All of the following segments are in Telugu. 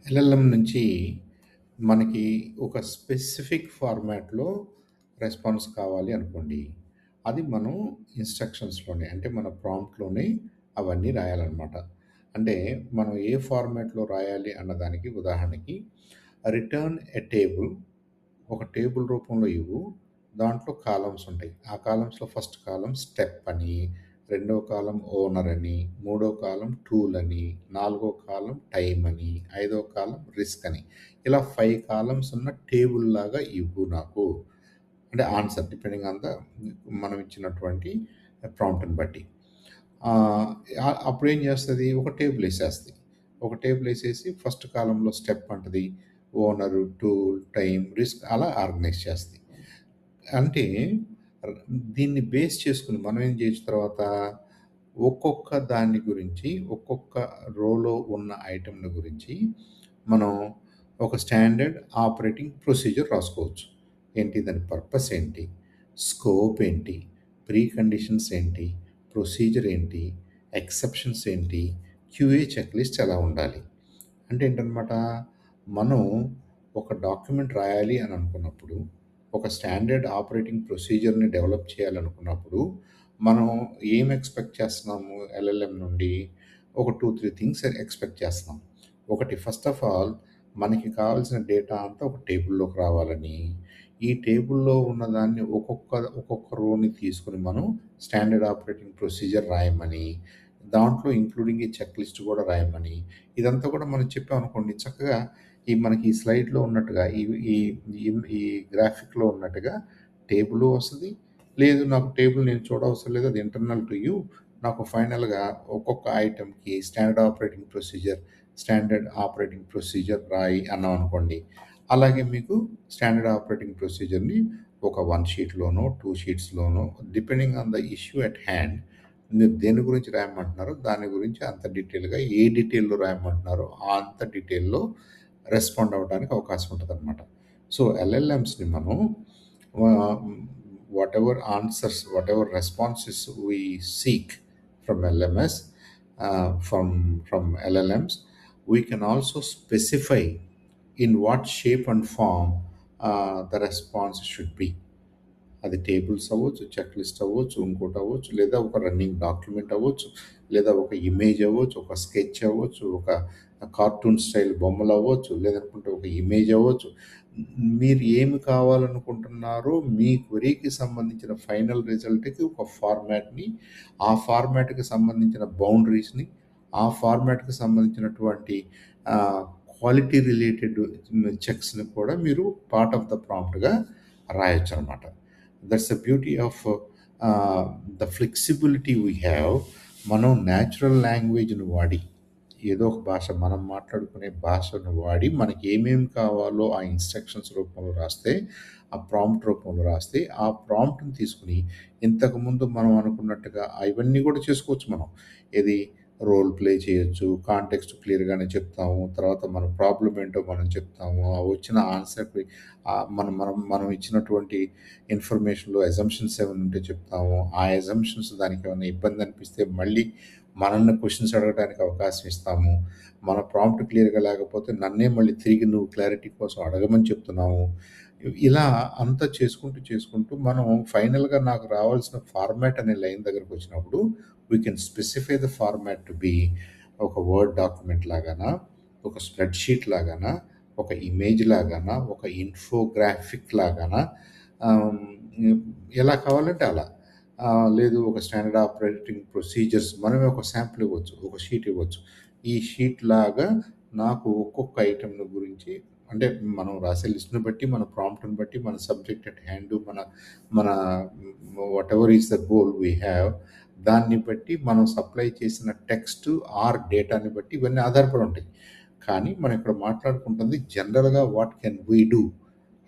ఎల్ఎల్ఎం నుంచి మనకి ఒక స్పెసిఫిక్ ఫార్మాట్‌లో రెస్పాన్స్ కావాలి అనుకోండి. అది మనం ఇన్‌స్ట్రక్షన్స్‌లోనే అంటే మన ప్రాంప్ట్‌లోనే అవన్నీ రాయాలనమాట. అంటే మనం ఏ ఫార్మాట్‌లో రాయాలి అన్నదానికి ఉదాహరణకి రిటర్న్ ఎ టేబుల్ ఒక టేబుల్ రూపంలో ఇవ్వు. దాంట్లో కాలమ్స్ ఉంటాయి. ఆ కాలమ్స్‌లో ఫస్ట్ కాలమ్ స్టెప్ అని, రెండో కాలమ్ ఓనర్ అని, మూడో కాలమ్ టూల్ అని, నాలుగో కాలమ్ టైమ్ అని, ఐదో కాలమ్ రిస్క్ అని. ఇలా 5 కాలమ్స్ ఉన్న టేబుల్ లాగా ఇవ్వు నాకు. అంటే ఆన్సర్ డిపెండింగ్ ఆన్ ద మనం ఇచ్చినటువంటి ప్రాంప్ట్‌ని బట్టి. ఆహ్, అప్పుడేం చేస్తది ఒక టేబుల్ ఏసేస్తది. ఒక టేబుల్ ఏసేసి ఫస్ట్ కాలమ్‌లో స్టెప్ అంటది. ఓనరు, టూల్, టైమ్, రిస్క్ అలా ఆర్గనైజ్ చేస్తది. అంటే ర్ దీన్ని బేస్ చేసుకొని మనం ఏం చేయొచ్చు తర్వాత, ఒక్కొక్క దాని గురించి, ఒక్కొక్క రోలో ఉన్న ఐటెమ్‌ల గురించి మనం ఒక స్టాండర్డ్ ఆపరేటింగ్ ప్రొసీజర్ రాసుకోవచ్చు. ఏంటి దాని పర్పస్ ఏంటి? స్కోప్ ఏంటి? ప్రీ కండిషన్స్ ఏంటి? ప్రొసీజర్ ఏంటి? ఎక్సెప్షన్స్ ఏంటి? క్యూఏ చెక్ లిస్ట్ ఎలా ఉండాలి? అంటే ఏంటనమాట, మనం ఒక డాక్యుమెంట్ రాయాలి అని అనుకున్నప్పుడు, ఒక స్టాండర్డ్ ఆపరేటింగ్ ప్రొసీజర్‌ని డెవలప్ చేయాలనుకున్నప్పుడు, మనం ఏం ఎక్స్‌పెక్ట్ చేస్తున్నాము ఎల్ఎల్ఎం నుండి? ఒక 2, 3 థింగ్స్ ఎక్స్‌పెక్ట్ చేస్తున్నాం. ఒకటి ఫస్ట్ ఆఫ్ ఆల్ మనకి కావాల్సిన డేటా అంతా ఒక టేబుల్‌లోకి రావాలని, ఈ టేబుల్‌లో ఉన్నదాన్ని ఒక్కొక్క రోని తీసుకొని మనం స్టాండర్డ్ ఆపరేటింగ్ ప్రొసీజర్ రాయమని, దాంట్లో ఇంక్లూడింగ్ ఈ చెక్ లిస్ట్ కూడా రాయమని, ఇదంతా కూడా మనం చెప్పామనుకోండి చక్కగా మనకి ఈ స్లైడ్‌లో ఉన్నట్టుగా ఈ ఈ ఈ గ్రాఫిక్‌లో ఉన్నట్టుగా టేబులు వస్తది. లేదు నాకు టేబుల్ నేను చూడవసరం లేదు. అది ఇంటర్నల్ టు యూ. నాకు ఫైనల్‌గా ఒక్కొక్క ఐటెమ్‌కి స్టాండర్డ్ ఆపరేటింగ్ ప్రొసీజర్ రాయి అన్నామనుకోండి. అలాగే మీకు స్టాండర్డ్ ఆపరేటింగ్ ప్రొసీజర్‌ని ఒక 1 షీట్‌లోనో, 2 షీట్స్‌లోనో depending on the issue at hand మీరు దేని గురించి రాయమంటున్నారో దాని గురించి అంత డీటెయిల్‌గా ఏ డీటెయిల్‌లో రాయమంటున్నారో అంత డీటెయిల్‌లో రెస్పాండ్ అవ్వడానికి అవకాశం ఉంటదనమాట. సో, ఎల్ఎల్ఎమ్స్‌ని మనం ah, whatever answers, whatever responses we seek from LMs from LLMs, we can also specify in what shape and form the response should be. అది టేబుల్స్ అవ్వచ్చు, చెక్ లిస్ట్ అవ్వచ్చు, ఇంకోటి అవ్వచ్చు, లేదా ఒక రన్నింగ్ డాక్యుమెంట్ అవ్వచ్చు, లేదా ఒక ఇమేజ్ అవ్వచ్చు, ఒక స్కెచ్ అవ్వచ్చు, ఒక కార్టూన్ స్టైల్ బొమ్మలు అవ్వచ్చు, లేదనుకుంటే ఒక ఇమేజ్ అవ్వచ్చు. మీరు ఏమి కావాలనుకుంటున్నారో మీ క్వెరీకి సంబంధించిన ఫైనల్ రిజల్ట్‌కి ఒక ఫార్మాట్‌ని, ఆ ఫార్మాట్‌కి సంబంధించిన బౌండరీస్‌ని, ఆ ఫార్మాట్‌కి సంబంధించినటువంటి ఆహ్, క్వాలిటీ రిలేటెడ్ చెక్స్‌ని కూడా మీరు పార్ట్ ఆఫ్ ద ప్రాంప్ట్‌గా రాయొచ్చనమాట. That's the beauty of the flexibility we have. మనం న్యాచురల్ లాంగ్వేజ్‌ని వాడి, ఏదో ఒక భాష మనం మాట్లాడుకునే భాషను వాడి మనకి ఏమేమి కావాలో ఆ ఇన్‌స్ట్రక్షన్స్ రూపంలో రాస్తే, ఆ ప్రాంప్ట్ రూపంలో రాస్తే, ఆ ప్రాంప్ట్‌ని తీసుకొని ఇంతకుముందు మనం అనుకున్నట్టుగా ఇవన్నీ కూడా చేసుకోవచ్చు మనం. ఏది రోల్ ప్లే చేయొచ్చు, కాంటెక్స్ట్ క్లియర్‌గానే చెప్తాము. తర్వాత మన ప్రాబ్లమ్ ఏంటో మనం చెప్తాము. ఆ వచ్చిన ఆన్సర్‌కి మనం మనం మనం ఇచ్చినటువంటి ఇన్ఫర్మేషన్‌లో అజంప్షన్స్ ఏమైనా ఉంటే చెప్తాము. ఆ అజంప్షన్స్ దానికేమైనా ఇబ్బంది అనిపిస్తే మళ్ళీ మనల్ని క్వెషన్స్ అడగడానికి అవకాశం ఇస్తాము. మన ప్రాంప్ట్ క్లియర్‌గా లేకపోతే నన్నే మళ్ళీ తిరిగి నువ్వు క్లారిటీ కోసం అడగమని చెప్తున్నాము. ఇలా అంతా చేసుకుంటూ మనం ఫైనల్‌గా నాకు రావాల్సిన ఫార్మాట్ అనే లైన్ దగ్గరకొచ్చినప్పుడు we can specify the format to be ఒక వర్డ్ డాక్యుమెంట్ లాగానా, ఒక స్ప్రెడ్ షీట్ లాగానా, ఒక ఇమేజ్ లాగానా, ఒక ఇన్ఫోగ్రాఫిక్ లాగానా, ఆహ్, ఎలా కావాలంటే అలా. లేదు ఒక స్టాండర్డ్ ఆపరేటింగ్ ప్రొసీజర్స్ మనమే ఒక శాంపుల్ ఇవ్వచ్చు. ఒక షీట్ ఇవ్వచ్చు. ఈ షీట్ లాగా నాకు ఒక్కొక్క ఐటెమ్ గురించి అంటే మనం రాసే లిస్ట్‌ని బట్టి, మన ప్రాంప్ట్‌ని బట్టి, మన సబ్జెక్ట్ అట్ హ్యాండ్, మన మన whatever is the goal we have, దాన్ని బట్టి మనం సప్లై చేసిన టెక్స్ట్ ఆర్ డేటాని బట్టి ఇవన్నీ ఆధారపడి ఉంటాయి. కానీ మనం ఇక్కడ మాట్లాడుకుంటుంది జనరల్‌గా what can we do?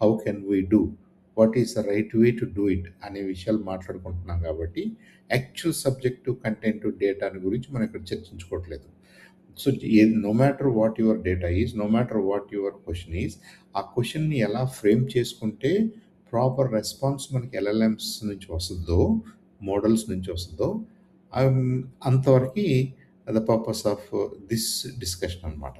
How can we do? What is the right way to do it? అనే విషయాలు మాట్లాడుకుంటున్నాం కాబట్టి, యాక్చువల్ సబ్జెక్టు, కంటెంట్, డేటాని గురించి మనం ఇక్కడ చర్చించుకోవట్లేదు. So, no matter what your data is, no matter what your question is, ఆ క్వెషన్‌ని ఎలా ఫ్రేమ్ చేసుకుంటే ప్రాపర్ రెస్పాన్స్ మనకి ఎల్ఎల్ఎమ్స్ నుంచి వస్తదో, మోడల్స్ నుంచి వస్తదో, అంతవరకి the purpose of this discussion అనమాట.